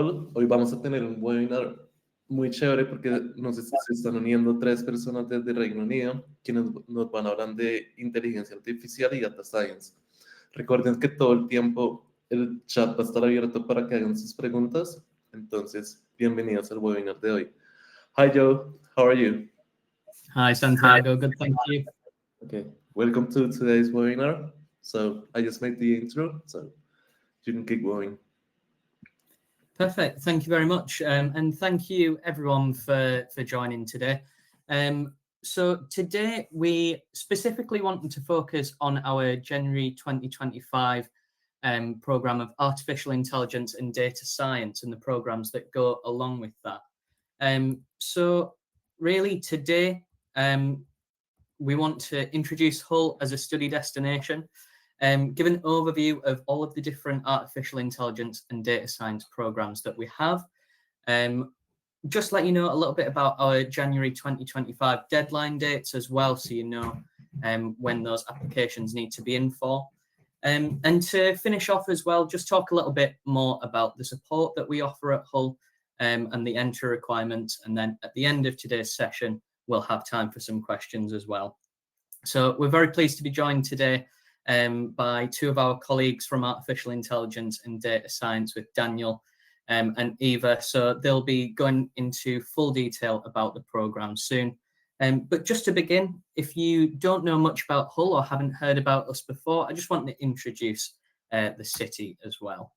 Hoy vamos a tener un webinar muy chévere porque se están uniendo tres personas desde Reino Unido quienes nos van a hablar de inteligencia artificial y data science. Recuerden que todo el tiempo el chat va a estar abierto para que hagan sus preguntas. Entonces, bienvenidos al webinar de hoy. Hi Joe, how are you? Hi Santiago, good, thank you. Okay, welcome to today's webinar. So I just made the intro, so you can keep going. Perfect, thank you very much, and thank you everyone for joining today. So today we specifically wanted to focus on our January 2025 program of artificial intelligence and data science and the programs that go along with that. So really today we want to introduce Hull as a study destination, give an overview of all of the different artificial intelligence and data science programs that we have. Just let you know a little bit about our January 2025 deadline dates as well, so you know when those applications need to be in for. And to finish off as well, just talk a little bit more about the support that we offer at Hull and the entry requirements. And then at the end of today's session, we'll have time for some questions as well. So we're very pleased to be joined today by two of our colleagues from artificial intelligence and data science, with Daniel and Eva. So they'll be going into full detail about the program soon. But just to begin, if you don't know much about Hull or haven't heard about us before, I just want to introduce the city as well.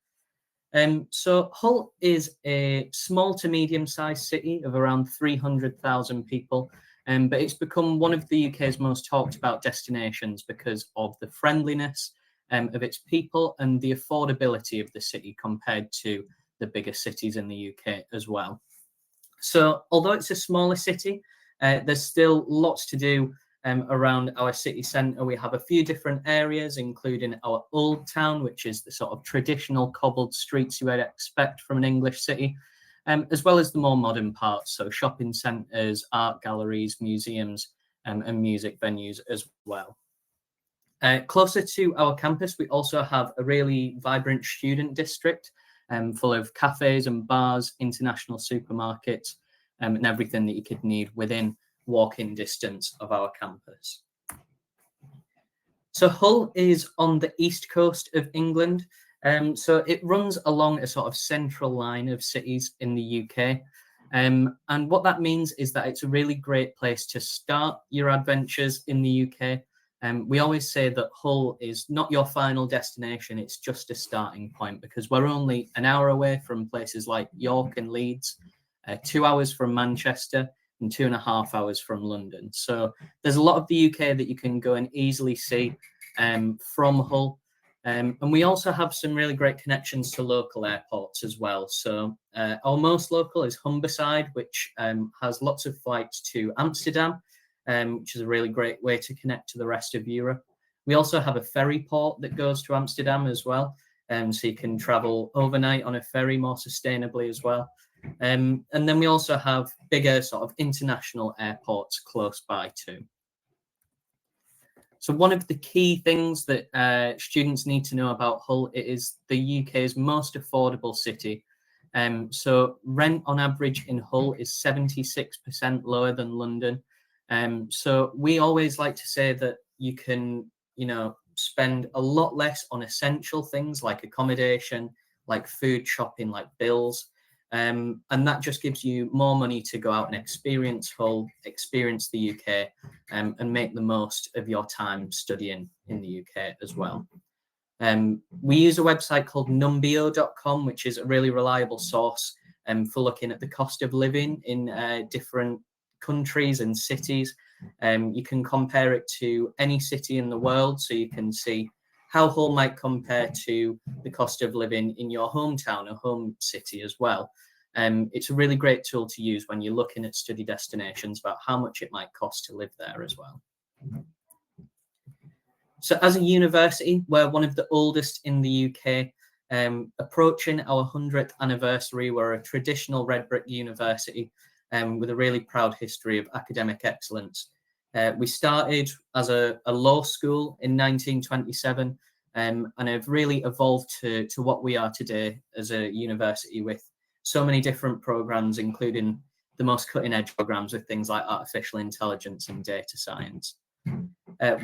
So Hull is a small to medium-sized city of around 300,000 people, but it's become one of the UK's most talked about destinations because of the friendliness of its people and the affordability of the city compared to the bigger cities in the UK as well. So although it's a smaller city, there's still lots to do around our city centre. We have a few different areas, including our old town, which is the sort of traditional cobbled streets you would expect from an English city, as well as the more modern parts, so shopping centres, art galleries, museums, and music venues as well. Closer to our campus, we also have a really vibrant student district full of cafes and bars, international supermarkets, and everything that you could need within walking distance of our campus. So Hull is on the east coast of England. So it runs along a sort of central line of cities in the UK. And what that means is that it's a really great place to start your adventures in the UK. We always say that Hull is not your final destination, it's just a starting point, because we're only an hour away from places like York and Leeds, 2 hours from Manchester, and 2.5 hours from London. So there's a lot of the UK that you can go and easily see from Hull. And we also have some really great connections to local airports as well. So our most local is Humberside, which has lots of flights to Amsterdam, which is a really great way to connect to the rest of Europe. We also have a ferry port that goes to Amsterdam as well. So you can travel overnight on a ferry more sustainably as well. And then we also have bigger sort of international airports close by too. So one of the key things that students need to know about Hull, it is the UK's most affordable city. So rent on average in Hull is 76% lower than London. So we always like to say that you can, spend a lot less on essential things like accommodation, like food, shopping, like bills. And that just gives you more money to go out and experience Hull, experience the UK, and make the most of your time studying in the UK as well. We use a website called numbeo.com, which is a really reliable source for looking at the cost of living in different countries and cities. You can compare it to any city in the world, so you can see how Hull might compare to the cost of living in your hometown or home city as well. It's a really great tool to use when you're looking at study destinations about how much it might cost to live there as well. So as a university, we're one of the oldest in the UK, approaching our 100th anniversary. We're a traditional red brick university with a really proud history of academic excellence. We started as a law school in 1927 and have really evolved to what we are today as a university with so many different programs, including the most cutting edge programs with things like artificial intelligence and data science.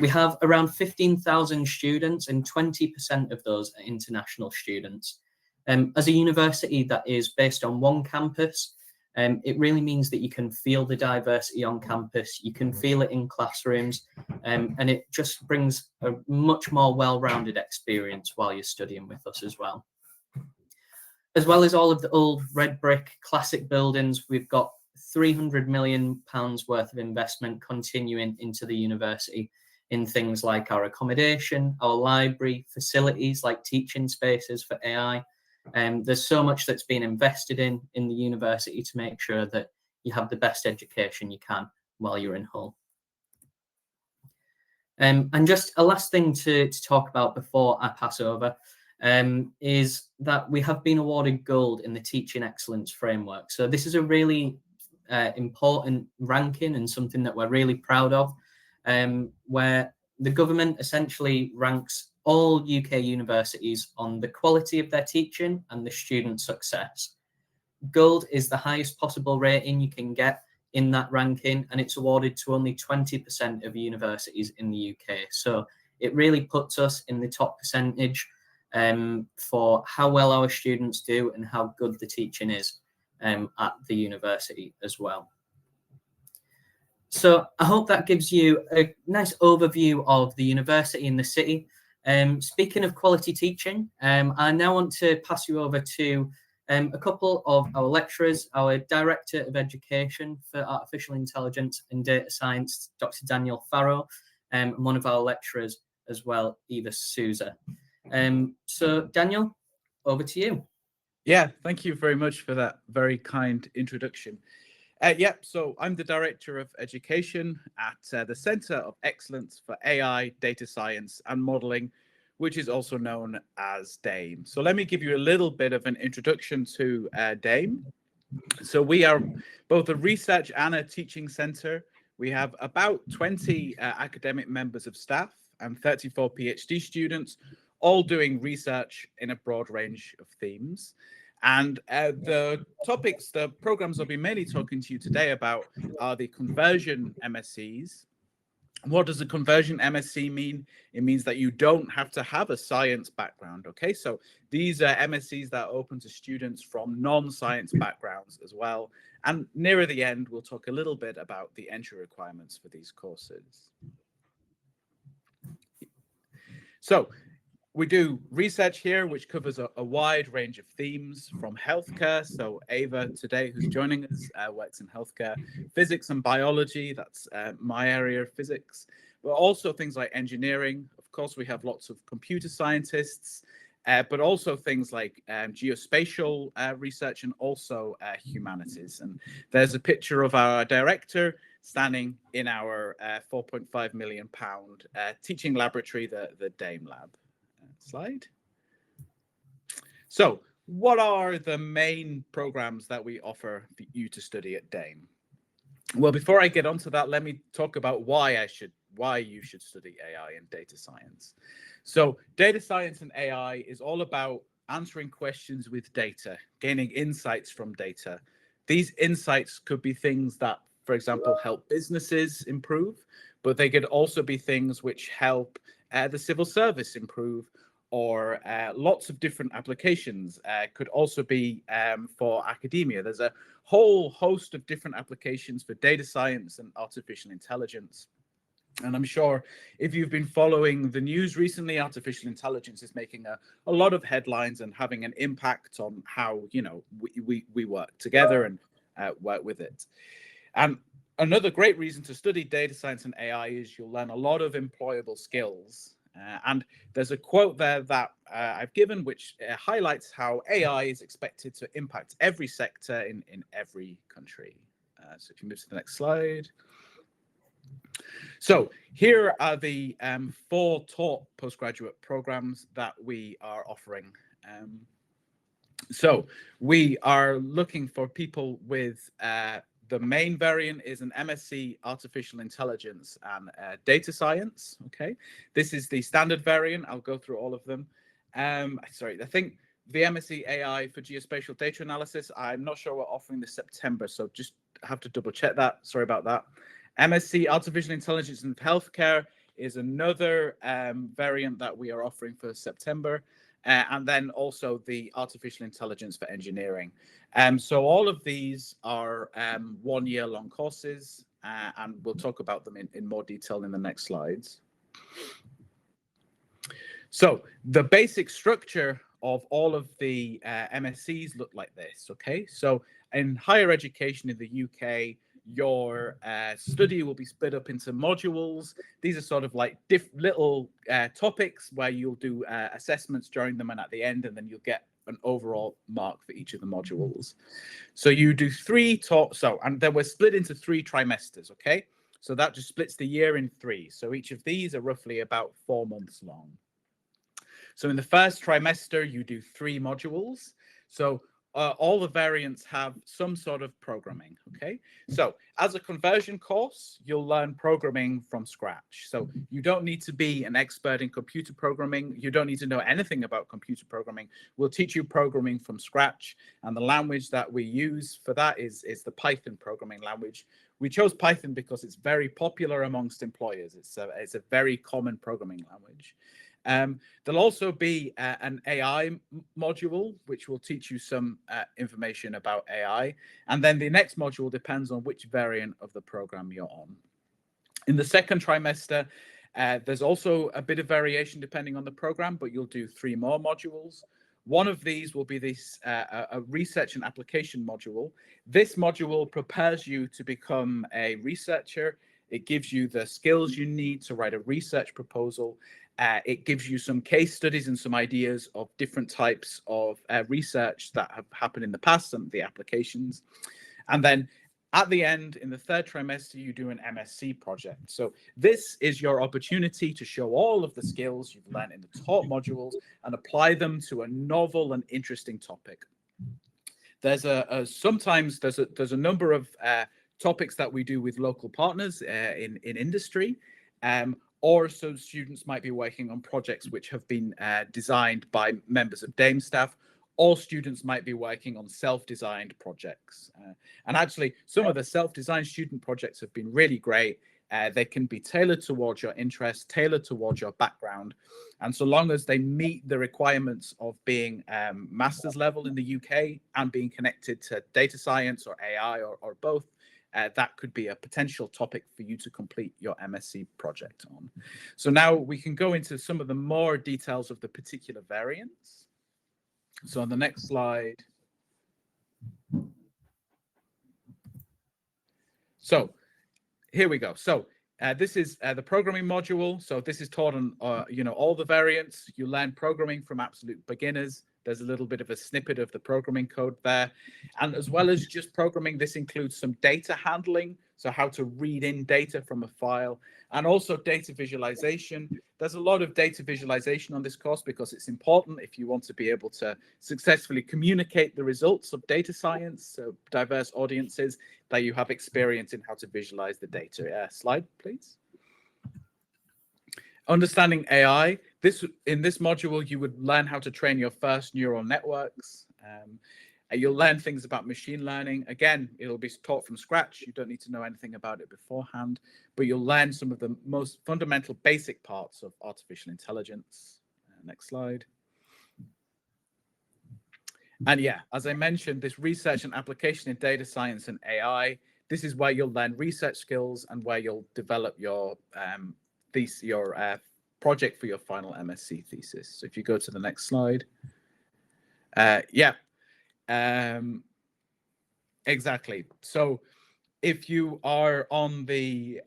We have around 15,000 students, and 20% of those are international students. As a university that is based on one campus, it really means that you can feel the diversity on campus, you can feel it in classrooms, and it just brings a much more well-rounded experience while you're studying with us as well. As well as all of the old red brick classic buildings, we've got £300 million worth of investment continuing into the university in things like our accommodation, our library, facilities like teaching spaces for AI. There's so much that's been invested in the university to make sure that you have the best education you can while you're in Hull. And just a last thing to talk about before I pass over is that we have been awarded gold in the Teaching Excellence Framework. So this is a really important ranking and something that we're really proud of, where the government essentially ranks all UK universities on the quality of their teaching and the student success. Gold is the highest possible rating you can get in that ranking, and it's awarded to only 20% of universities in the UK. So it really puts us in the top percentage for how well our students do and how good the teaching is at the university as well. So I hope that gives you a nice overview of the university and the city. Speaking of quality teaching, I now want to pass you over to a couple of our lecturers, our Director of Education for Artificial Intelligence and Data Science, Dr. Daniel Farrow, and one of our lecturers as well, Eva Souza. So Daniel, over to you. Yeah, thank you very much for that very kind introduction. So I'm the Director of Education at the Centre of Excellence for AI, Data Science and Modelling, which is also known as DAIM. So let me give you a little bit of an introduction to DAIM. So we are both a research and a teaching centre. We have about 20 academic members of staff and 34 PhD students, all doing research in a broad range of themes. And the topics, the programs I'll be mainly talking to you today about are the conversion MSCs. What does a conversion MSc mean? It means that you don't have to have a science background, okay? So these are MSCs that are open to students from non-science backgrounds as well. And nearer the end, we'll talk a little bit about the entry requirements for these courses. So we do research here, which covers a wide range of themes from healthcare. So Ava today, who's joining us, works in healthcare, physics and biology. That's my area of physics, but also things like engineering. Of course, we have lots of computer scientists, but also things like geospatial research and also humanities. And there's a picture of our director standing in our £4.5 million teaching laboratory, the DAIM lab. Slide. So what are the main programs that we offer for you to study at DAIM? Well, before I get onto that, let me talk about why you should study AI and data science. So data science and AI is all about answering questions with data, gaining insights from data. These insights could be things that, for example, help businesses improve, but they could also be things which help the civil service improve, or lots of different applications. Could also be for academia. There's a whole host of different applications for data science and artificial intelligence. And I'm sure if you've been following the news recently, artificial intelligence is making a lot of headlines and having an impact on how, you know, we work together and work with it. And another great reason to study data science and AI is you'll learn a lot of employable skills. And there's a quote there that I've given, which highlights how AI is expected to impact every sector in every country. So if you move to the next slide. So here are the 4 taught postgraduate programs that we are offering. So we are looking for people with the main variant is an MSc Artificial Intelligence and Data Science. Okay, this is the standard variant. I'll go through all of them. Sorry, I think the MSc AI for geospatial data analysis, I'm not sure we're offering this September, so just have to double check that. Sorry about that. MSc Artificial Intelligence in Healthcare is another variant that we are offering for September. And then also the Artificial Intelligence for Engineering. So all of these are 1 year long courses, and we'll talk about them in more detail in the next slides. So the basic structure of all of the MSCs look like this, okay? So in higher education in the UK, your study will be split up into modules. These are sort of like little topics where you'll do assessments during them and at the end, and then you'll get an overall mark for each of the modules. So you do and then we're split into 3 trimesters, okay? So that just splits the year in 3. So each of these are roughly about 4 months long. So in the first trimester, you do 3 modules. So all the variants have some sort of programming, okay? So as a conversion course, you'll learn programming from scratch. So you don't need to be an expert in computer programming. You don't need to know anything about computer programming. We'll teach you programming from scratch. And the language that we use for that is the Python programming language. We chose Python because it's very popular amongst employers. It's a very common programming language. There'll also be an AI module, which will teach you some information about AI. And then the next module depends on which variant of the program you're on. In the second trimester, there's also a bit of variation depending on the program, but you'll do 3 more modules. One of these will be this a research and application module. This module prepares you to become a researcher. It gives you the skills you need to write a research proposal. It gives you some case studies and some ideas of different types of research that have happened in the past and the applications. And then at the end, in the 3rd trimester, you do an MSc project. So this is your opportunity to show all of the skills you've learned in the taught modules and apply them to a novel and interesting topic. There's sometimes there's a number of topics that we do with local partners in industry. Or so students might be working on projects which have been designed by members of DAIM staff. All students might be working on self-designed projects. And actually, some of the self-designed student projects have been really great. They can be tailored towards your interests, tailored towards your background. And so long as they meet the requirements of being master's level in the UK and being connected to data science or AI or both, that could be a potential topic for you to complete your MSc project on. So now we can go into some of the more details of the particular variants. So on the next slide. So here we go. So this is the programming module. So this is taught on all the variants. You learn programming from absolute beginners. There's a little bit of a snippet of the programming code there. And as well as just programming, this includes some data handling. So how to read in data from a file, and also data visualization. There's a lot of data visualization on this course because it's important if you want to be able to successfully communicate the results of data science, so diverse audiences, that you have experience in how to visualize the data. Slide, please. Understanding AI. In this module, you would learn how to train your first neural networks. You'll learn things about machine learning. Again, it'll be taught from scratch. You don't need to know anything about it beforehand, but you'll learn some of the most fundamental basic parts of artificial intelligence. Next slide. And yeah, as I mentioned, this research and application in data science and AI, this is where you'll learn research skills and where you'll develop your project for your final MSc thesis. So if you go to the next slide. Exactly. So if you are on the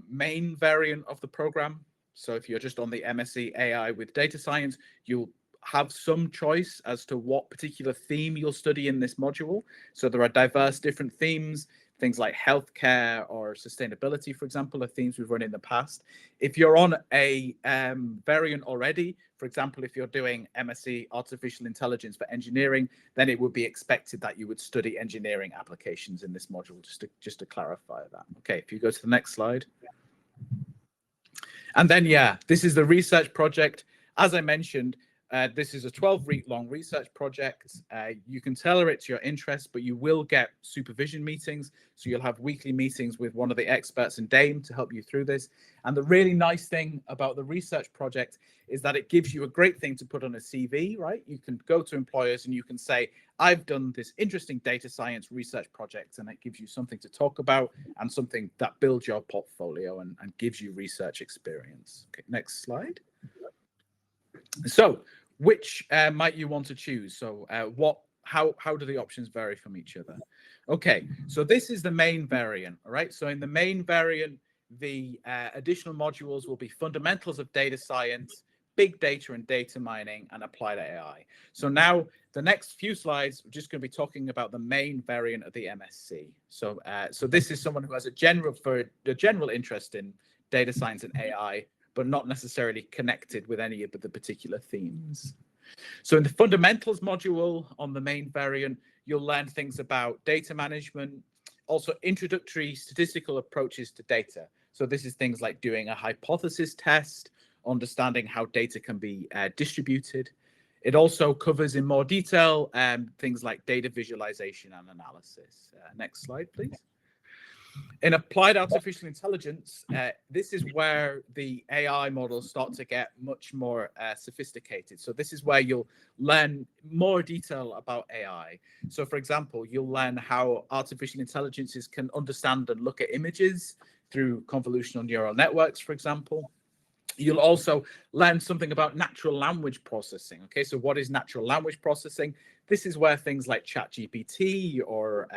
main variant of the program, so if you're just on the MSc AI with data science, you'll have some choice as to what particular theme you'll study in this module. So there are diverse different themes. Things like healthcare or sustainability, for example, are themes we've run in the past. If you're on a variant already, for example, if you're doing MSc Artificial Intelligence for Engineering, then it would be expected that you would study engineering applications in this module, just to clarify that. Okay, if you go to the next slide. And then, yeah, this is the research project. As I mentioned, this is a 12-week long research project. You can tailor it to your interests, but you will get supervision meetings. So you'll have weekly meetings with one of the experts in DAIM to help you through this. And the really nice thing about the research project is that it gives you a great thing to put on a CV, right? You can go to employers and you can say, I've done this interesting data science research project, and it gives you something to talk about and something that builds your portfolio and gives you research experience. Okay, next slide. So which might you want to choose? So how do the options vary from each other? Okay, so this is the main variant, all right? So in the main variant, the additional modules will be fundamentals of data science, big data and data mining, and applied AI. So now the next few slides, we're just going to be talking about the main variant of the MSc. So so this is someone who has a general interest in data science and AI, but not necessarily connected with any of the particular themes. So in the fundamentals module on the main variant, you'll learn things about data management, also introductory statistical approaches to data. So this is things like doing a hypothesis test, understanding how data can be distributed. It also covers in more detail things like data visualization and analysis. Next slide, please. In applied artificial intelligence, this is where the AI models start to get much more sophisticated. So this is where you'll learn more detail about AI. So for example, you'll learn how artificial intelligences can understand and look at images through convolutional neural networks, for example. You'll also learn something about natural language processing. Okay, so what is natural language processing? This is where things like ChatGPT or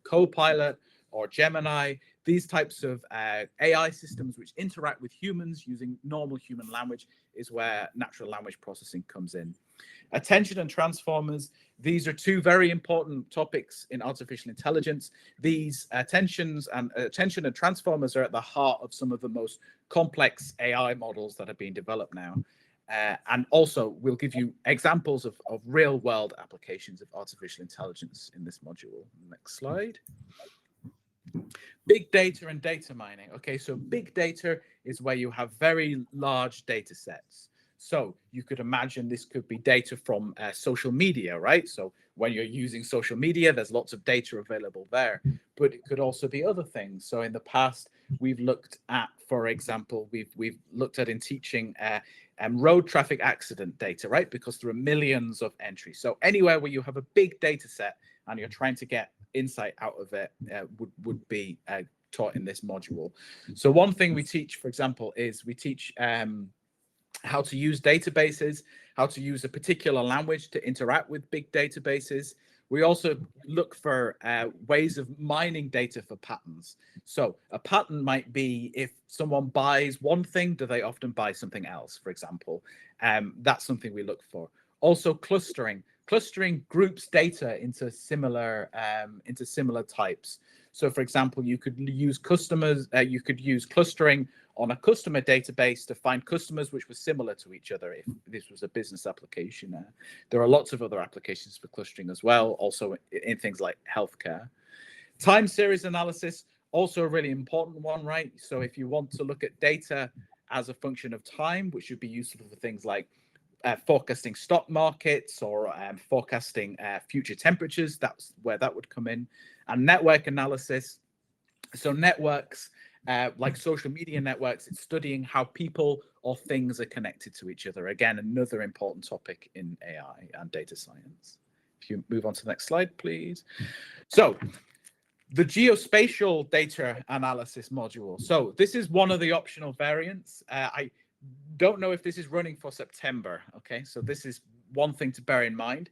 Copilot or Gemini, these types of AI systems which interact with humans using normal human language, is where natural language processing comes in. Attention and transformers, these are two very important topics in artificial intelligence. These attention and transformers are at the heart of some of the most complex AI models that are being developed now. And also, we'll give you examples of real-world applications of artificial intelligence in this module. Next slide. Big data and data mining. Okay, so big data is where you have very large data sets. So you could imagine this could be data from social media, right? So when you're using social media, there's lots of data available there, but it could also be other things. So in the past, we've looked at, for example, we've looked at in teaching road traffic accident data, right? Because there are millions of entries. So anywhere where you have a big data set and you're trying to get insight out of it would be taught in this module. So one thing we teach, for example, is we teach how to use databases, how to use a particular language to interact with big databases. We also look for ways of mining data for patterns. So a pattern might be if someone buys one thing, do they often buy something else, for example? That's something we look for. Also clustering. Clustering groups data into similar types. So for example, you could use clustering on a customer database to find customers which were similar to each other if this was a business application. There are lots of other applications for clustering as well, also in things like healthcare. Time series analysis, also a really important one, right? So if you want to look at data as a function of time, which would be useful for things like forecasting stock markets or forecasting future temperatures, that's where that would come in. And network analysis. So networks, like social media networks, it's studying how people or things are connected to each other. Again, another important topic in AI and data science. If you move on to the next slide, please. So the geospatial data analysis module. So this is one of the optional variants. I don't know if this is running for September. Okay, so this is one thing to bear in mind.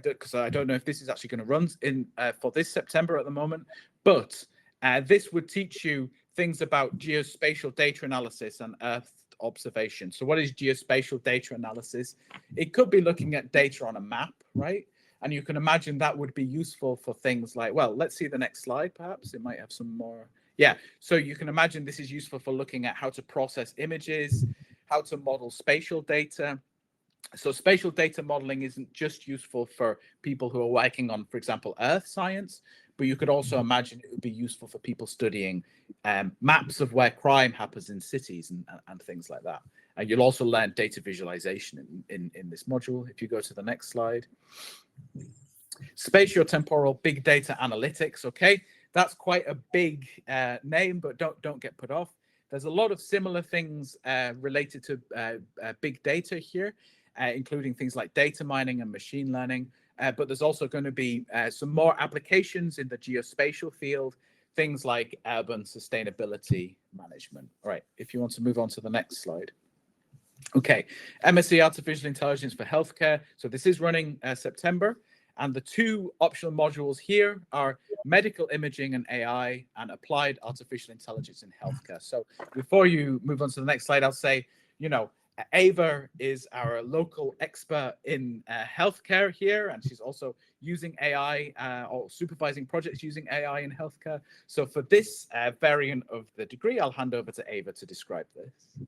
Because I don't know if this is actually going to run in for this September at the moment, but this would teach you things about geospatial data analysis and Earth observation. So what is geospatial data analysis? It could be looking at data on a map, right? And you can imagine that would be useful for things like, well, let's see the next slide, perhaps. It might have some more. Yeah, so you can imagine this is useful for looking at how to process images, how to model spatial data. So spatial data modeling isn't just useful for people who are working on, for example, Earth science, but you could also imagine it would be useful for people studying maps of where crime happens in cities and things like that. You'll also learn data visualization in this module. If you go to the next slide. Spatiotemporal big data analytics. Okay, that's quite a big name, but don't get put off. There's a lot of similar things related to big data here, including things like data mining and machine learning. But there's also going to be some more applications in the geospatial field, things like urban sustainability management. All right, if you want to move on to the next slide. Okay, MSc Artificial Intelligence for Healthcare. So this is running September. And the two optional modules here are medical imaging and AI and applied artificial intelligence in healthcare. So before you move on to the next slide, I'll say, you know, Ava is our local expert in healthcare here, and she's also using AI or supervising projects using AI in healthcare. So for this variant of the degree, I'll hand over to Ava to describe this.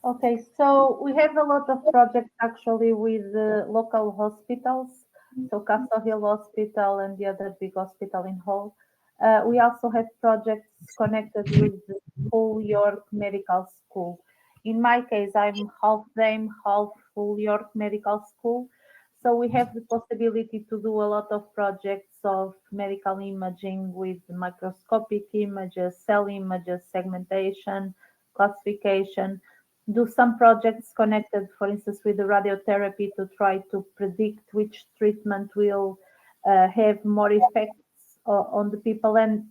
Okay, so we have a lot of projects actually with local hospitals, so Castle Hill Hospital and the other big hospital in Hull. We also have projects connected with the Hull York Medical School. In my case, I'm half DAIM, half Hull York Medical School. So we have the possibility to do a lot of projects of medical imaging with microscopic images, cell images, segmentation, classification. Do some projects connected, for instance, with the radiotherapy to try to predict which treatment will have more effects on the people. And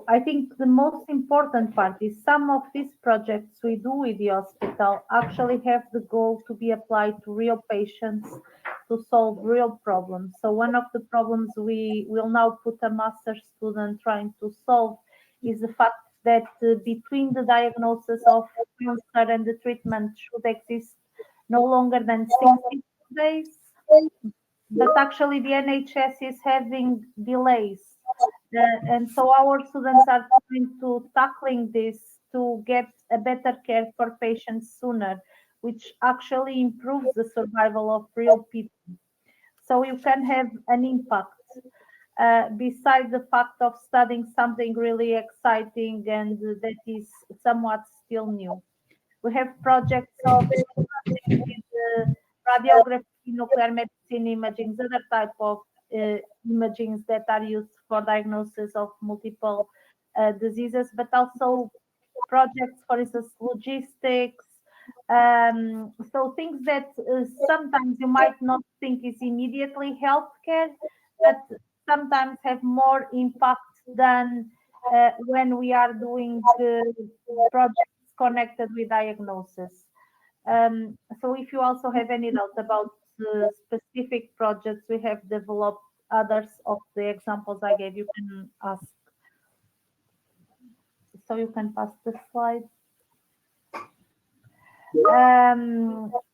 I think the most important part is some of these projects we do with the hospital actually have the goal to be applied to real patients to solve real problems. So one of the problems we will now put a master's student trying to solve is the fact that between the diagnosis of cancer and the treatment should exist no longer than 60 days, but actually the NHS is having delays. And so our students are trying to tackling this to get a better care for patients sooner, which actually improves the survival of real people. So you can have an impact. Besides the fact of studying something really exciting and that is somewhat still new. We have projects of radiography, nuclear medicine imaging, other type of imagings that are used for diagnosis of multiple diseases, but also projects, for instance, logistics. So things that sometimes you might not think is immediately healthcare, but sometimes have more impact than when we are doing projects connected with diagnosis. So if you also have any doubts about specific projects we have developed, others of the examples I gave, you can ask. So you can pass the slide.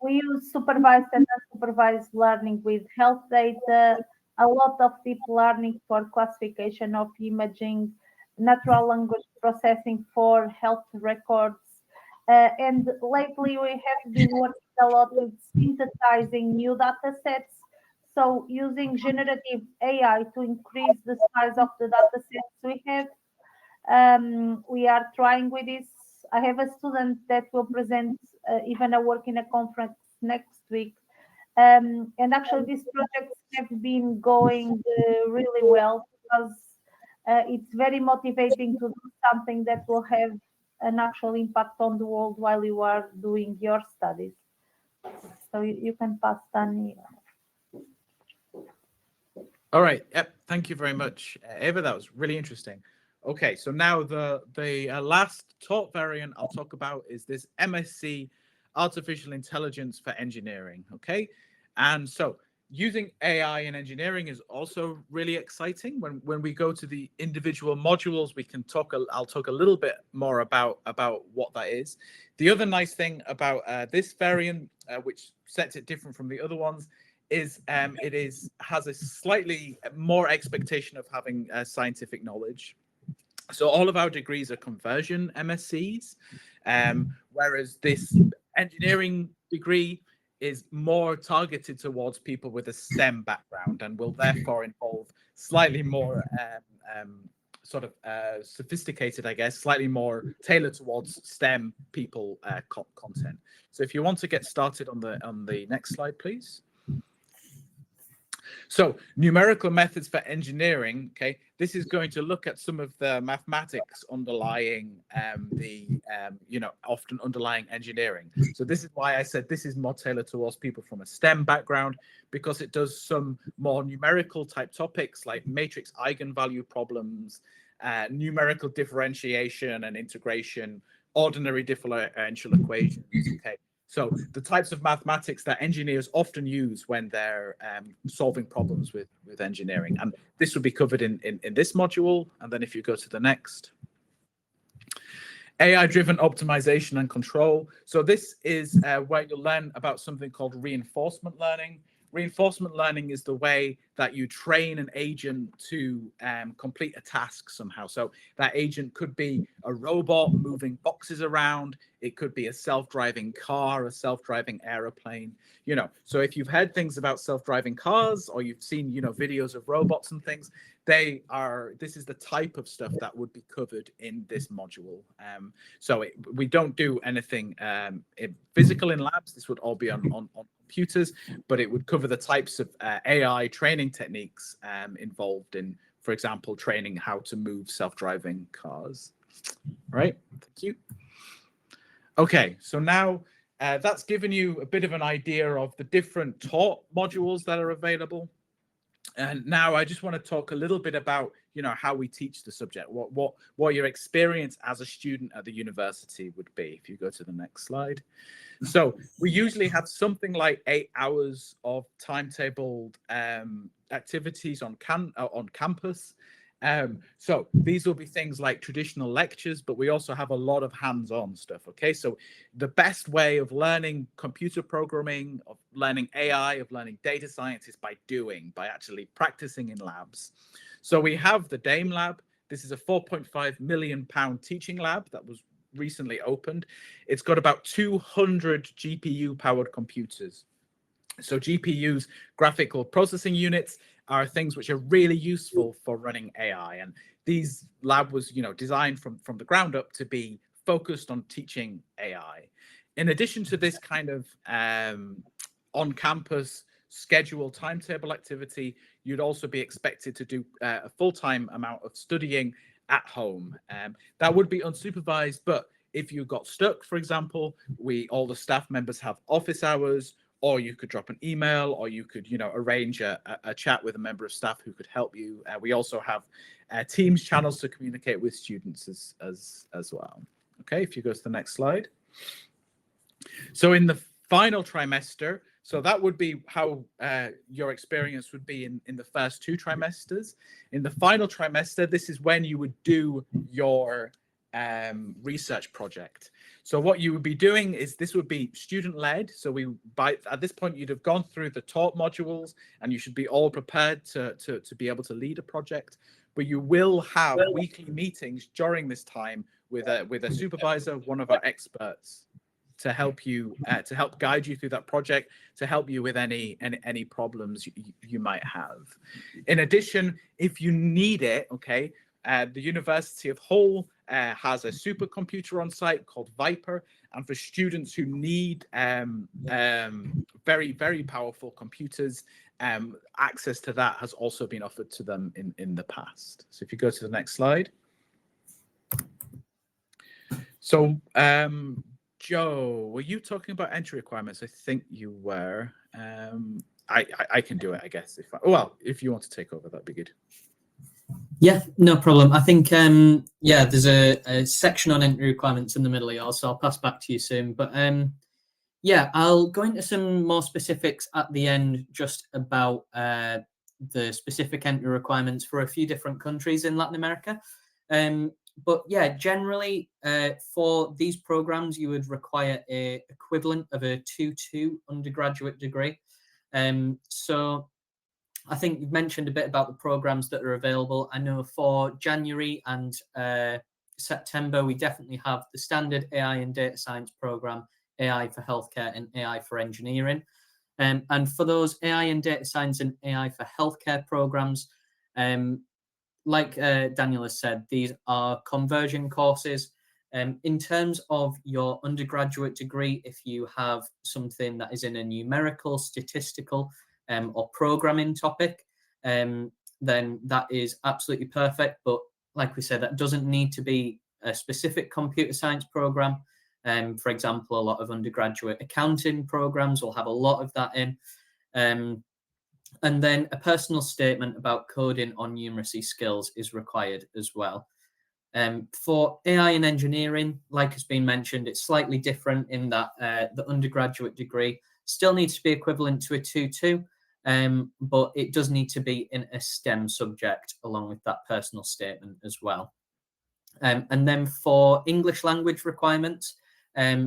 We use supervised and unsupervised learning with health data, a lot of deep learning for classification of imaging, natural language processing for health records. And lately we have been working a lot with synthesizing new data sets. So using generative AI to increase the size of the data sets we have. We are trying with this. I have a student that will present even a work in a conference next week. And actually these projects have been going really well because it's very motivating to do something that will have an actual impact on the world while you are doing your studies. So you can pass, Danny. All right. Yep. Thank you very much, Ava. That was really interesting. Okay, so now the last top variant I'll talk about is this MSc Artificial Intelligence for Engineering. Okay, and so using AI in engineering is also really exciting. When we go to the individual modules, we can talk. I'll talk a little bit more about what that is. The other nice thing about this variant, which sets it different from the other ones, is it has a slightly more expectation of having scientific knowledge. So all of our degrees are conversion MScs, whereas this engineering degree is more targeted towards people with a STEM background and will therefore involve slightly more sort of sophisticated, I guess, slightly more tailored towards STEM people content. So if you want to get started on the next slide, please. So numerical methods for engineering, okay, this is going to look at some of the mathematics underlying often underlying engineering. So this is why I said this is more tailored towards people from a STEM background, because it does some more numerical type topics like matrix eigenvalue problems, numerical differentiation and integration, ordinary differential equations, okay. So the types of mathematics that engineers often use when they're solving problems with engineering. And this will be covered in this module. And then if you go to the next. AI-driven optimization and control. So this is where you'll learn about something called reinforcement learning. Reinforcement learning is the way that you train an agent to complete a task somehow. So that agent could be a robot moving boxes around. It could be a self-driving car, a self-driving aeroplane. You know, so if you've heard things about self-driving cars, or you've seen, you know, videos of robots and things, this is the type of stuff that would be covered in this module. We don't do anything physical in labs. This would all be on computers, but it would cover the types of AI training techniques involved in, for example, training how to move self-driving cars. All right, thank you. Okay, so now that's given you a bit of an idea of the different taught modules that are available. And now I just want to talk a little bit about, you know, how we teach the subject, what your experience as a student at the university would be. If you go to the next slide. So we usually have something like 8 hours of timetabled activities on campus. So these will be things like traditional lectures, but we also have a lot of hands-on stuff. Okay, so the best way of learning computer programming, of learning AI, of learning data science is by actually practicing in labs. So we have the DAIM lab. This is a £4.5 million teaching lab that was recently opened. It's got about 200 GPU powered computers. So GPUs, graphical processing units, are things which are really useful for running AI. And these lab was, you know, designed from the ground up to be focused on teaching AI. In addition to this kind of on-campus schedule timetable activity, you'd also be expected to do a full-time amount of studying at home. That would be unsupervised, but if you got stuck, for example, all the staff members have office hours, or you could drop an email, or you could, you know, arrange a chat with a member of staff who could help you. We also have Teams channels to communicate with students as well. Okay, if you go to the next slide. So in the final trimester, so that would be how your experience would be in the first 2 trimesters. In the final trimester, this is when you would do your research project. So what you would be doing is this would be student-led. So at this point, you'd have gone through the taught modules, and you should be all prepared to be able to lead a project. But you will have weekly meetings during this time with a supervisor, one of our experts, to help guide you through that project, to help you with any problems you might have. In addition, if you need it, okay, the University of Hull has a supercomputer on site called Viper, and for students who need very, very powerful computers, access to that has also been offered to them in the past. So if you go to the next slide. So Joe, were you talking about entry requirements? I think you were. I can do it, I guess. If you want to take over, that'd be good. Yeah, no problem. I think, there's a section on entry requirements in the middle of yours, so I'll pass back to you soon. But I'll go into some more specifics at the end, just about the specific entry requirements for a few different countries in Latin America. But yeah, generally for these programs, you would require a equivalent of a 2-2 undergraduate degree. So I think you've mentioned a bit about the programs that are available. I know for January and September, we definitely have the standard AI and data science program, AI for healthcare and AI for engineering. And for those AI and data science and AI for healthcare programs, like Daniel has said, these are conversion courses. In terms of your undergraduate degree, if you have something that is in a numerical, statistical, or programming topic, then that is absolutely perfect. But like we said, that doesn't need to be a specific computer science program. For example, a lot of undergraduate accounting programs will have a lot of that in. And then a personal statement about coding or numeracy skills is required as well. For AI and engineering, like has been mentioned, it's slightly different in that the undergraduate degree still needs to be equivalent to a 2-2, but it does need to be in a STEM subject along with that personal statement as well. And then for English language requirements,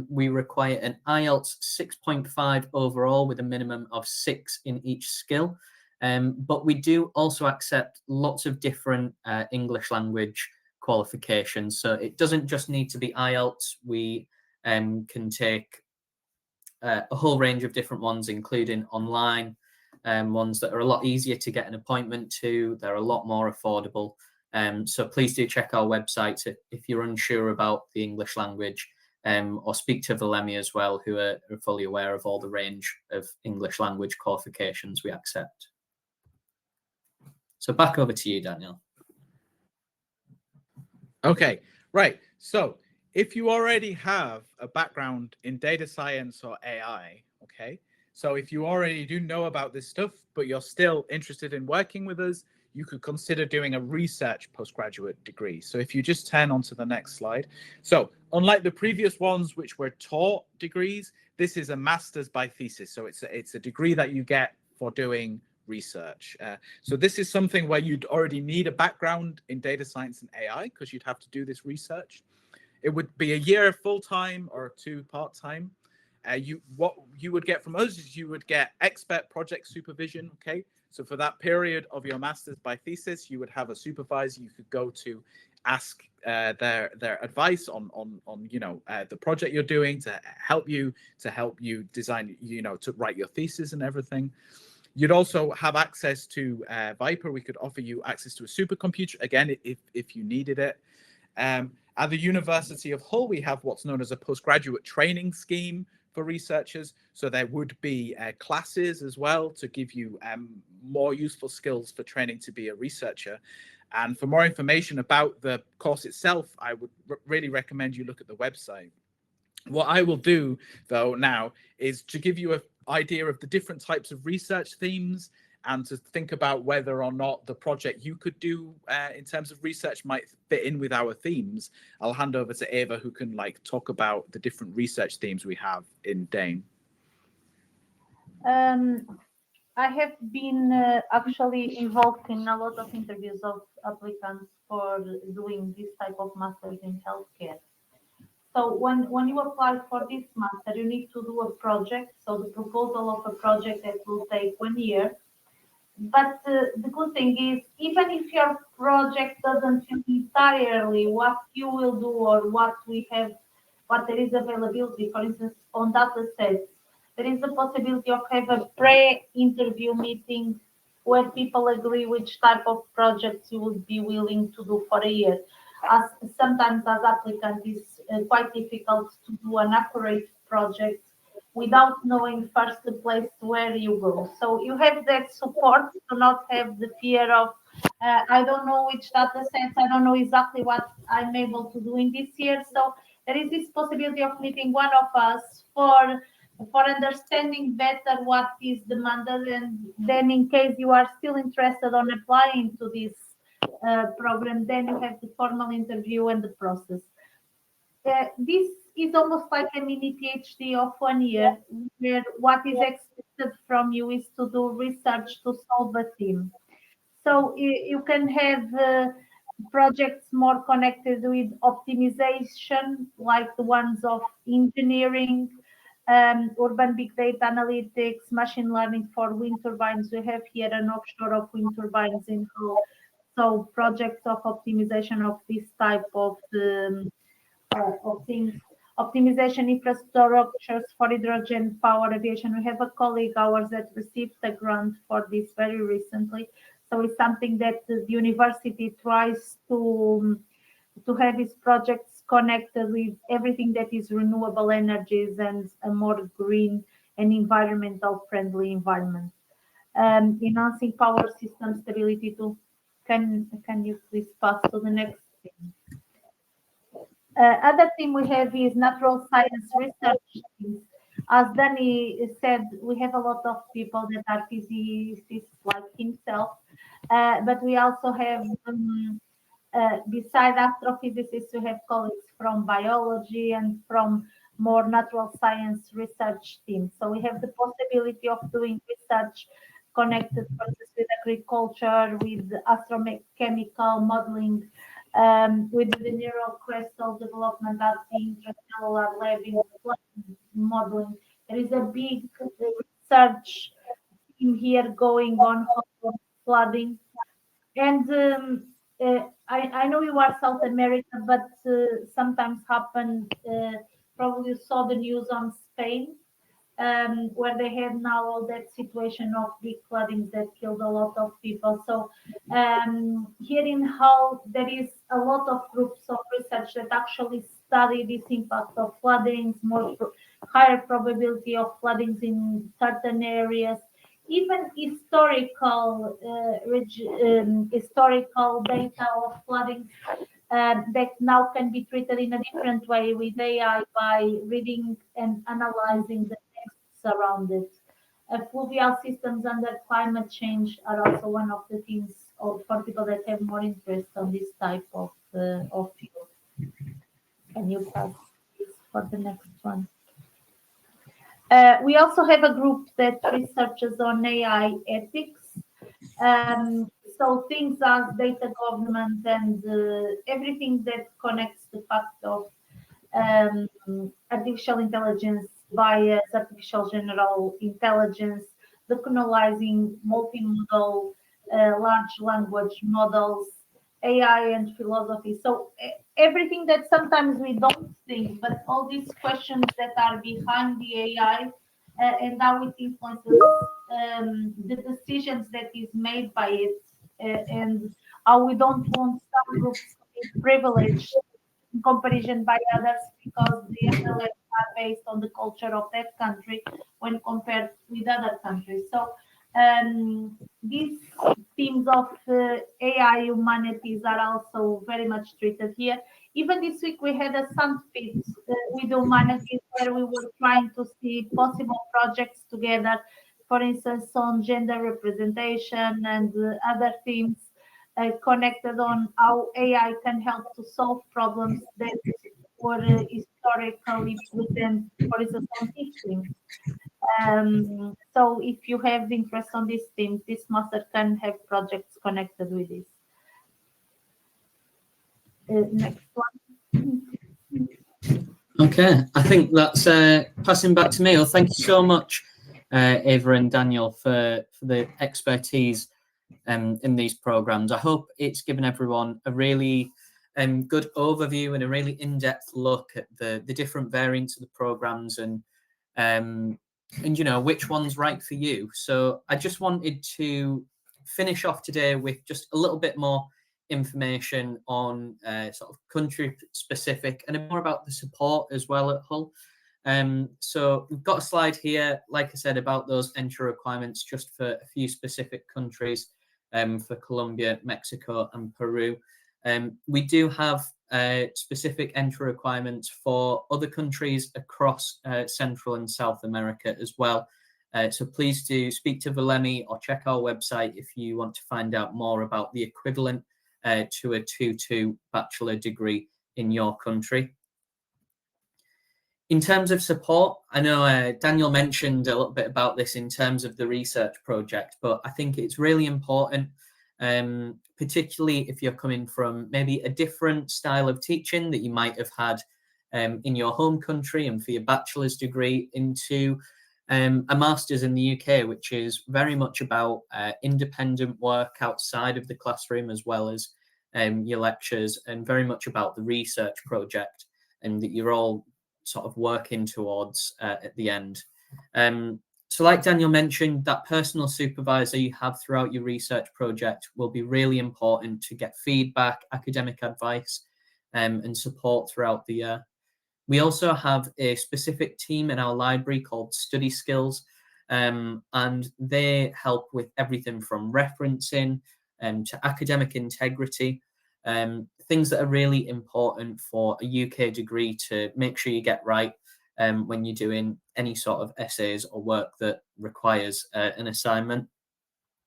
we require an IELTS 6.5 overall with a minimum of 6 in each skill. But we do also accept lots of different English language qualifications. So it doesn't just need to be IELTS. We can take a whole range of different ones, including online ones that are a lot easier to get an appointment to. They're a lot more affordable. So please do check our website if you're unsure about the English language, or speak to Valemi as well, who are fully aware of all the range of English language qualifications we accept. So back over to you, Daniel. Okay, right. So if you already have a background in data science or AI, okay, so if you already do know about this stuff, but you're still interested in working with us, you could consider doing a research postgraduate degree. So if you just turn on to the next slide. So unlike the previous ones, which were taught degrees, this is a master's by thesis. So it's a degree that you get for doing research. So this is something where you'd already need a background in data science and AI because you'd have to do this research. It would be a year full-time or 2 part-time. What you would get from us is you would get expert project supervision, okay? So for that period of your master's by thesis, you would have a supervisor you could go to ask their advice on the project you're doing to help you design, to write your thesis and everything. You'd also have access to Viper. We could offer you access to a supercomputer, again, if you needed it. At the University of Hull, we have what's known as a postgraduate training scheme for researchers. So there would be classes as well to give you more useful skills for training to be a researcher. And for more information about the course itself, I would really recommend you look at the website. What I will do, though, now is to give you an idea of the different types of research themes and to think about whether or not the project you could do in terms of research might fit in with our themes. I'll hand over to Eva, who can talk about the different research themes we have in DAIM. I have been actually involved in a lot of interviews of applicants for doing this type of masters in healthcare. So when you apply for this master, you need to do a project. So the proposal of a project that will take 1 year. But the good thing is, even if your project doesn't fit entirely what you will do or what there is availability, for instance, on data sets, there is the possibility of have a pre-interview meeting where people agree which type of projects you would be willing to do for a year. As sometimes as applicant, it's quite difficult to do an accurate project without knowing first the place where you go. So you have that support to not have the fear of, I don't know which data sets, I don't know exactly what I'm able to do in this year. So there is this possibility of meeting one of us for understanding better what is demanded, and then in case you are still interested on applying to this program, then you have the formal interview and the process. This is almost like a mini PhD of 1 year, where what is expected from you is to do research to solve a theme. So you can have projects more connected with optimization, like the ones of engineering, urban big data analytics, machine learning for wind turbines. We have here an offshore of wind turbines in Hull. So projects of optimization of this type of things. Optimization infrastructures for hydrogen power aviation. We have a colleague ours that received a grant for this very recently. So it's something that the university tries to have its projects connected with everything that is renewable energies and a more green and environmental friendly environment. Enhancing power system stability too. Can you please pass to the next thing? Other thing we have is natural science research teams. As Danny said, we have a lot of people that are physicists like himself, but we also have, beside astrophysicists, we have colleagues from biology and from more natural science research teams. So we have the possibility of doing research connected with agriculture, with astrochemical modeling, with the neural crystal development at the intracellular level, modeling. There is a big research team here going on for flooding. And I know you are South America, but sometimes happen, probably you saw the news on Spain, where they had now all that situation of big floodings that killed a lot of people. So here in Hull, there is a lot of groups of research that actually study this impact of floodings, higher probability of floodings in certain areas, even historical data of flooding that now can be treated in a different way with AI by reading and analyzing the texts around it. Fluvial systems under climate change are also one of the things for people that have more interest on this type of field. Can you pass this for the next one? We also have a group that researches on AI ethics. So things as data governance and everything that connects the fact of artificial intelligence, bias, artificial general intelligence, decolonizing multimodal large language models, AI and philosophy. So everything that sometimes we don't think, but all these questions that are behind the AI and how it influences the decisions that is made by it, and how we don't want some groups to be privileged in comparison by others because the SLS are based on the culture of that country when compared with other countries. So these themes of AI humanities are also very much treated here. Even this week we had a sandpit with humanities where we were trying to see possible projects together, for instance, on gender representation and other themes connected on how AI can help to solve problems that were historically present, for instance, on teaching. So if you have interest on this theme, this master can have projects connected with this. Next one. Okay, I think that's passing back to me. Well, thank you so much, Ava and Daniel, for the expertise in these programs. I hope it's given everyone a really good overview and a really in-depth look at the different variants of the programs and you know which one's right for you. So I just wanted to finish off today with just a little bit more information on sort of country specific and more about the support as well at Hull. So we've got a slide here, like I said, about those entry requirements just for a few specific countries, for Colombia, Mexico and Peru. We do have specific entry requirements for other countries across Central and South America as well. So please do speak to Valemi or check our website if you want to find out more about the equivalent to a 2-2 bachelor degree in your country. In terms of support, I know Daniel mentioned a little bit about this in terms of the research project, but I think it's really important, particularly if you're coming from maybe a different style of teaching that you might have had in your home country and for your bachelor's degree into a master's in the UK, which is very much about independent work outside of the classroom as well as your lectures, and very much about the research project and that you're all sort of working towards at the end. So like Daniel mentioned, that personal supervisor you have throughout your research project will be really important to get feedback, academic advice, and support throughout the year. We also have a specific team in our library called Study Skills, and they help with everything from referencing to academic integrity, things that are really important for a UK degree to make sure you get right when you're doing any sort of essays or work that requires an assignment.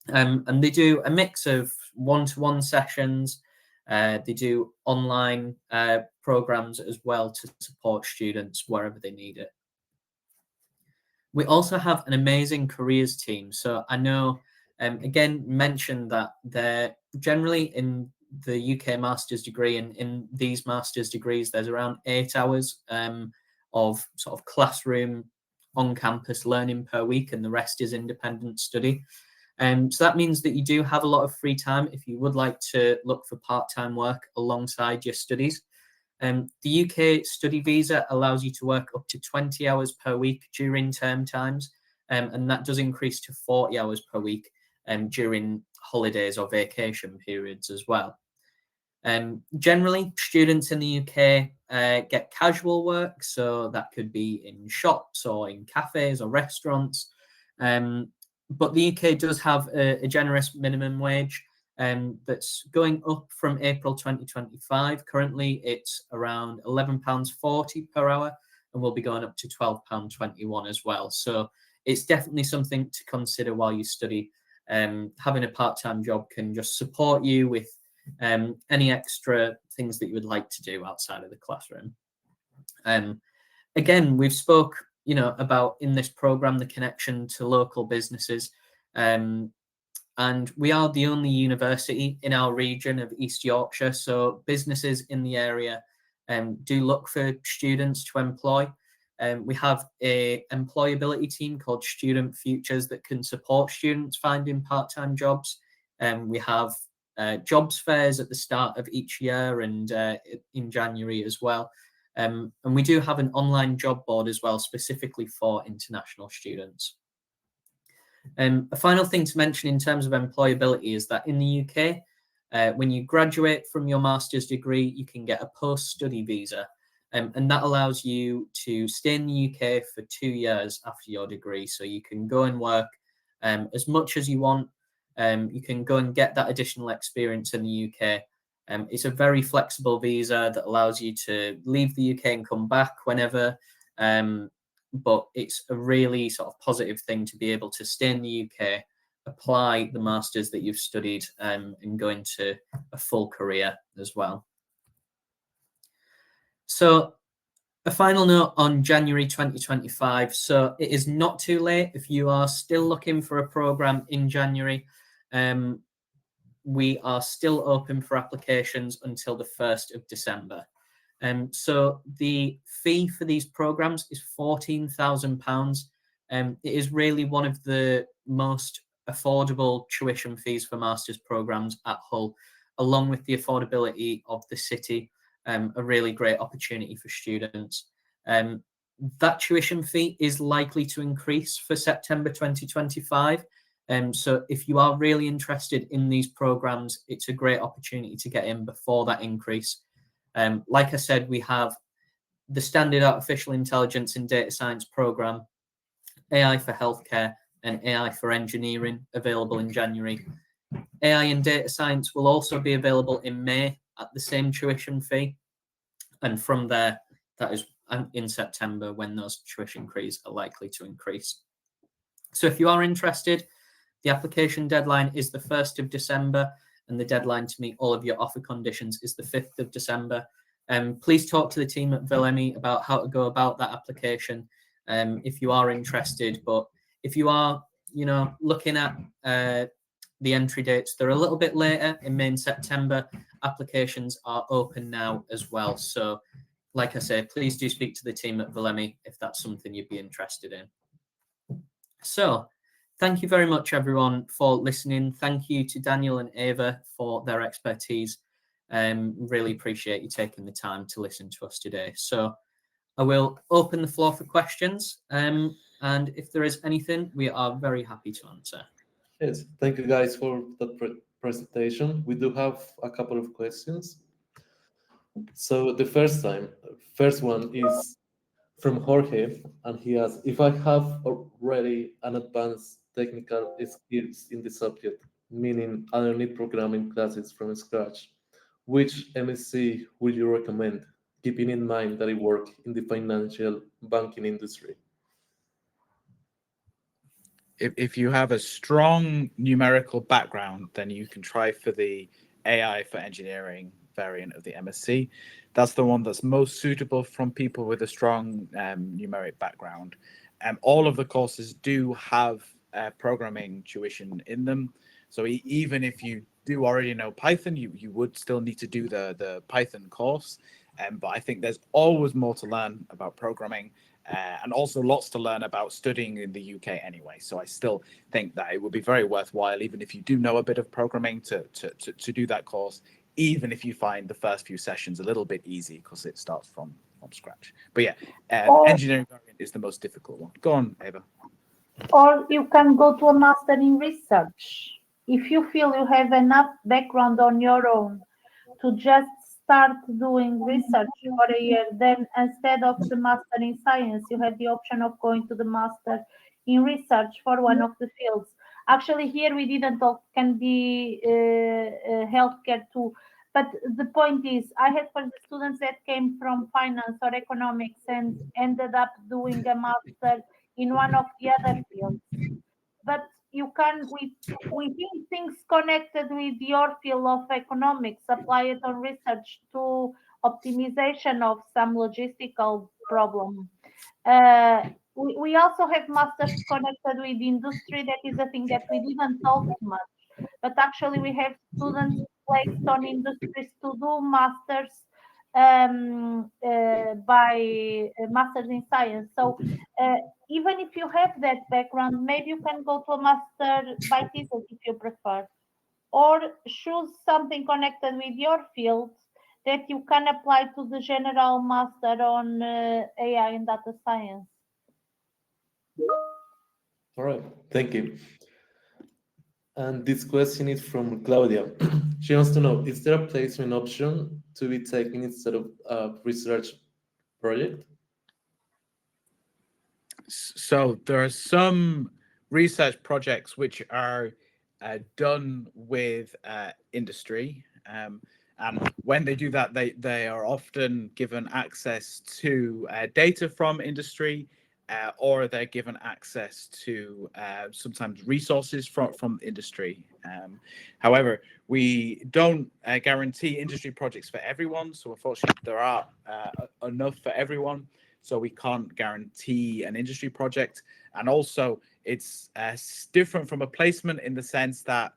And they do a mix of one-to-one sessions. They do online programs as well to support students wherever they need it. We also have an amazing careers team. So I know, again, mentioned that they're generally in the UK master's degree, and in these master's degrees, there's around 8 hours of sort of classroom on-campus learning per week, and the rest is independent study. So that means that you do have a lot of free time if you would like to look for part-time work alongside your studies. The UK study visa allows you to work up to 20 hours per week during term times, and that does increase to 40 hours per week during holidays or vacation periods as well. Generally, students in the UK get casual work, so that could be in shops or in cafes or restaurants. But the UK does have a generous minimum wage that's going up from April 2025. Currently, it's around £11.40 per hour, and will be going up to £12.21 as well. So it's definitely something to consider while you study. Having a part-time job can just support you with any extra things that you would like to do outside of the classroom. Again, we've spoke, about in this program the connection to local businesses, and we are the only university in our region of East Yorkshire. So businesses in the area do look for students to employ. We have a employability team called Student Futures that can support students finding part-time jobs. We have jobs fairs at the start of each year and in January as well. And we do have an online job board as well, specifically for international students. A final thing to mention in terms of employability is that in the UK, when you graduate from your master's degree, you can get a post-study visa. And that allows you to stay in the UK for 2 years after your degree. So you can go and work as much as you want. You can go and get that additional experience in the UK. It's a very flexible visa that allows you to leave the UK and come back whenever. But it's a really sort of positive thing to be able to stay in the UK, apply the masters that you've studied, and go into a full career as well. So a final note on January 2025. So it is not too late if you are still looking for a program in January. We are still open for applications until the 1st of December. So the fee for these programs is £14,000. It is really one of the most affordable tuition fees for master's programs at Hull, along with the affordability of the city, a really great opportunity for students. That tuition fee is likely to increase for September 2025. So if you are really interested in these programs, it's a great opportunity to get in before that increase. Like I said, we have the standard artificial intelligence and data science program, AI for healthcare, and AI for engineering available in January. AI and data science will also be available in May at the same tuition fee. And from there, that is in September when those tuition fees are likely to increase. So if you are interested, the application deadline is the 1st of December, and the deadline to meet all of your offer conditions is the 5th of December. Please talk to the team at Villemi about how to go about that application if you are interested. But if you are, looking at the entry dates, they're a little bit later in May and September. Applications are open now as well. So, like I say, please do speak to the team at Villemi if that's something you'd be interested in. So, thank you very much, everyone, for listening. Thank you to Daniel and Ava for their expertise. Really appreciate you taking the time to listen to us today. So I will open the floor for questions. And if there is anything, we are very happy to answer. Yes, thank you guys for the presentation. We do have a couple of questions. So the first one is from Jorge, and he asks, if I have already an advanced technical skills in the subject, meaning I don't need programming classes from scratch, which MSc would you recommend, keeping in mind that I work in the financial banking industry? If you have a strong numerical background, then you can try for the AI for engineering variant of the MSc. That's the one that's most suitable from people with a strong numeric background. All of the courses do have programming tuition in them. So even if you do already know Python, you would still need to do the Python course. But I think there's always more to learn about programming. And also lots to learn about studying in the UK anyway. So I still think that it would be very worthwhile, even if you do know a bit of programming, to do that course, even if you find the first few sessions a little bit easy because it starts from scratch. But yeah, engineering variant is the most difficult one. Go on, Eva. Or you can go to a master in research. If you feel you have enough background on your own to just start doing research for a year, then instead of the master in science, you have the option of going to the master in research for one of the fields. Actually, here we didn't talk, can be healthcare too. But the point is, I had for the students that came from finance or economics and ended up doing a master in one of the other fields. But you can, within things connected with your field of economics, apply it on research to optimization of some logistical problem. We also have masters connected with industry. That is a thing that we didn't talk much, but actually we have students placed on industries to do masters by masters in science. So even if you have that background, maybe you can go to a master by thesis if you prefer, or choose something connected with your field that you can apply to the general master on AI and data science. All right, thank you. And this question is from Claudia. She wants to know, is there a placement option to be taken instead of a research project? So there are some research projects which are done with industry. And when they do that, they are often given access to data from industry, or they're given access to sometimes resources from industry. However, we don't guarantee industry projects for everyone. So unfortunately, there are enough for everyone. So we can't guarantee an industry project. And also, it's different from a placement in the sense that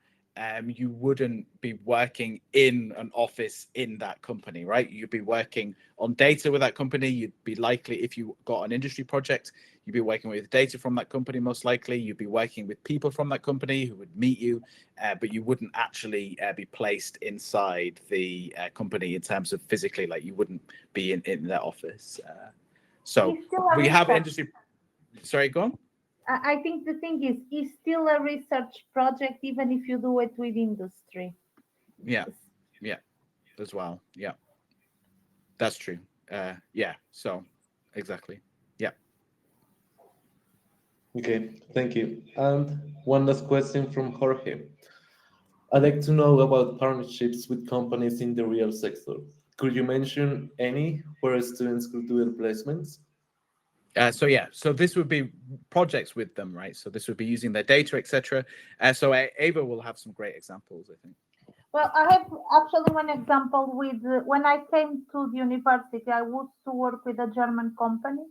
you wouldn't be working in an office in that company, right? You'd be working on data with that company. You'd be likely, if you got an industry project, you'd be working with data from that company, most likely. You'd be working with people from that company who would meet you, but you wouldn't actually be placed inside the company in terms of physically, like you wouldn't be in their office. So we have industry. Sorry, go on. I think the thing is, it's still a research project, even if you do it with industry. Yeah, as well. Yeah, that's true. Yeah, so exactly. Yeah. Okay, thank you. And one last question from Jorge. I'd like to know about partnerships with companies in the real sector. Could you mention any where students could do their placements? So this would be projects with them, right? So this would be using their data, etc. So Ava will have some great examples, I think. Well, I have actually one example with when I came to the university, I used to work with a German company,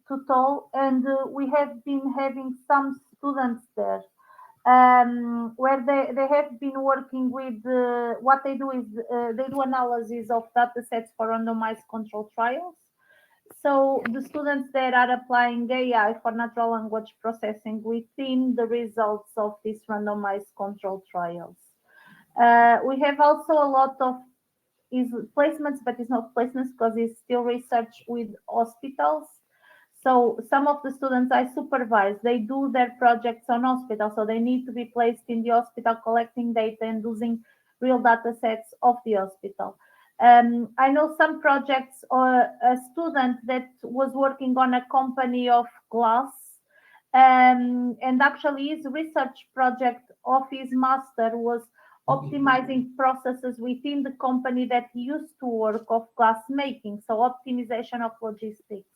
Total, and we have been having some students there where they have been working with what they do is they do analysis of data sets for randomized control trials. So the students there are applying AI for natural language processing within the results of these randomized control trials. We have also a lot of is placements, but it's not placements because it's still research with hospitals. So some of the students I supervise, they do their projects on hospitals, so they need to be placed in the hospital, collecting data and using real data sets of the hospital. I know some projects, or a student that was working on a company of glass, and actually his research project of his master was optimizing processes within the company that he used to work of glass making, so optimization of logistics.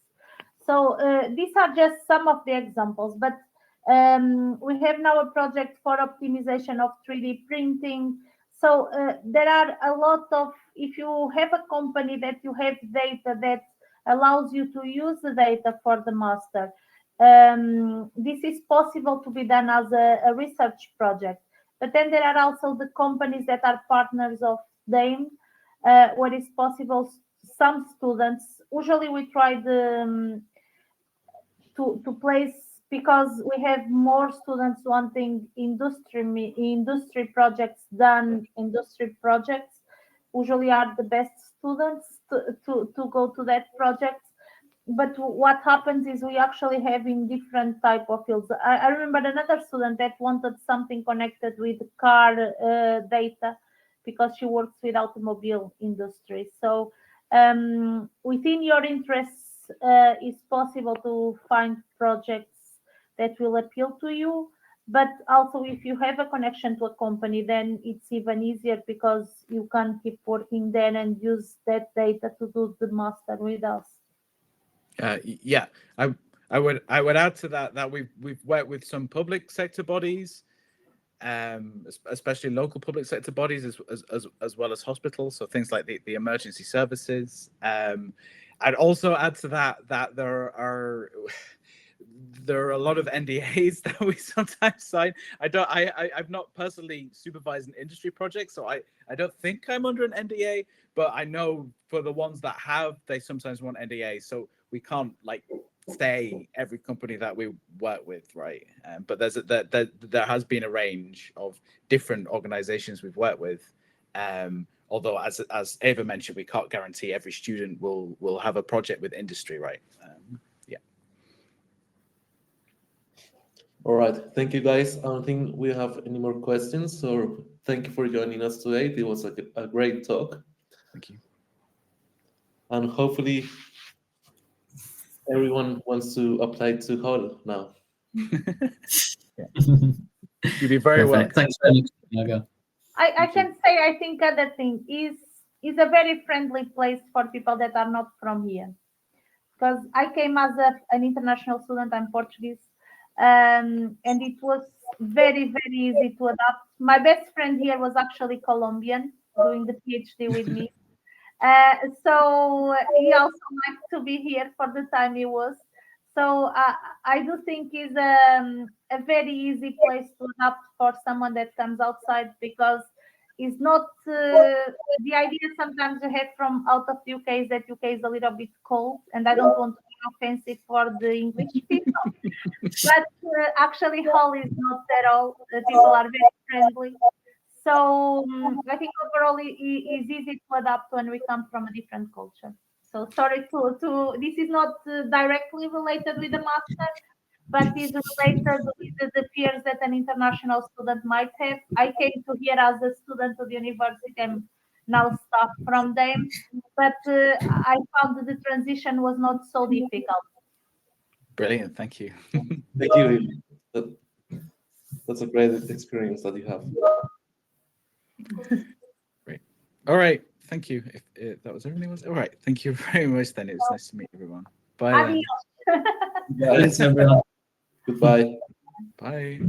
So these are just some of the examples, but we have now a project for optimization of 3D printing. So there are a lot of, if you have a company that you have data that allows you to use the data for the master, this is possible to be done as a research project. But then there are also the companies that are partners of DAIM, where it's possible some students, usually we try to place, because we have more students wanting industry projects than industry projects, usually are the best students to go to that project. But what happens is we actually have in different type of fields. I remember another student that wanted something connected with car data, because she works with automobile industry. So within your interests, it's possible to find projects that will appeal to you. But also, if you have a connection to a company, then it's even easier, because you can keep working there and use that data to do the master with us. Yeah, I would add to that we've worked with some public sector bodies, especially local public sector bodies, as well as hospitals. So things like the emergency services. I'd also add to that there are a lot of NDAs that we sometimes sign. I've not personally supervised an industry project, so I don't think I'm under an NDA, but I know for the ones that have, they sometimes want NDAs. So we can't like say every company that we work with, right? But there has been a range of different organizations we've worked with. Although, as Eva mentioned, we can't guarantee every student will have a project with industry, right? Yeah. All right. Thank you, guys. I don't think we have any more questions. So thank you for joining us today. It was a great talk. Thank you. And hopefully everyone wants to apply to Hull now. You'd be very well. Thanks very much, Tiago. I can say, I think other thing is a very friendly place for people that are not from here. Because I came as an international student, I'm Portuguese, and it was very, very easy to adapt. My best friend here was actually Colombian, doing the PhD with me. So he also liked to be here for the time he was. So I do think it's a very easy place to adapt for someone that comes outside, because it's not the idea sometimes you have from out of the UK is that UK is a little bit cold, and I don't want to be offensive for the English people, but actually Hull is not at all. People are very friendly. So I think overall it is easy to adapt when we come from a different culture. So sorry to this is not directly related with the master, but is related with the fears that an international student might have. I came to here as a student of the university and now staff from them, but I found that the transition was not so difficult. Brilliant, thank you. Thank you. That's a great experience that you have. Great. All right. Thank you. If that was everything, was all right. Thank you very much. Then it was nice to meet everyone. Bye. Adios. Thanks, everyone. Goodbye. Bye.